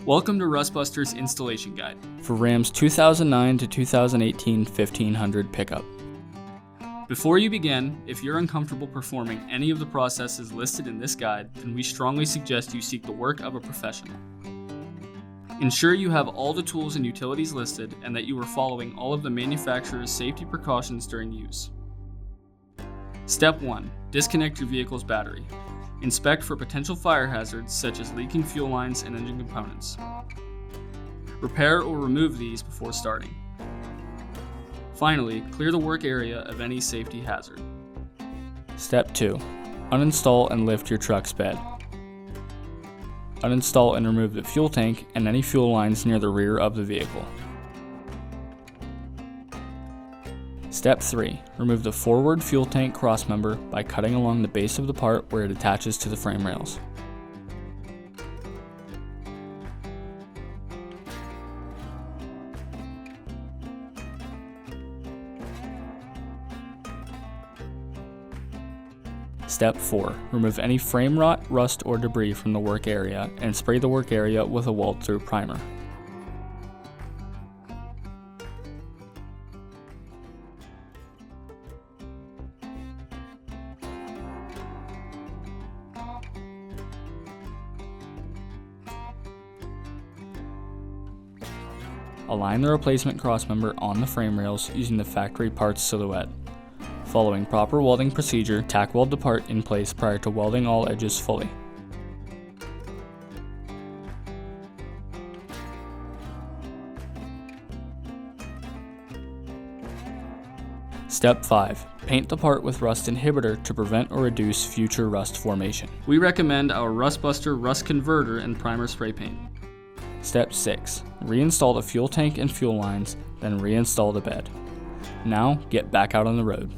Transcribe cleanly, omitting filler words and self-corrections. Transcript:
Welcome to Rustbuster's installation guide for Ram's 2009 to 2018 1500 pickup. Before you begin, if you're uncomfortable performing any of the processes listed in this guide, then we strongly suggest you seek the work of a professional. Ensure you have all the tools and utilities listed and that you are following all of the manufacturer's safety precautions during use. Step 1. Disconnect your vehicle's battery. Inspect for potential fire hazards such as leaking fuel lines and engine components. Repair or remove these before starting. Finally, clear the work area of any safety hazard. Step 2. Uninstall and lift your truck's bed. Uninstall and remove the fuel tank and any fuel lines near the rear of the vehicle. Step 3. Remove the forward fuel tank crossmember by cutting along the base of the part where it attaches to the frame rails. Step 4. Remove any frame rot, rust, or debris from the work area and spray the work area with a weld-through primer. Align the replacement crossmember on the frame rails using the factory parts silhouette. Following proper welding procedure, tack weld the part in place prior to welding all edges fully. Step 5. Paint the part with rust inhibitor to prevent or reduce future rust formation. We recommend our Rustbuster Rust Converter and Primer Spray Paint. Step 6. Reinstall the fuel tank and fuel lines, then reinstall the bed. Now, get back out on the road.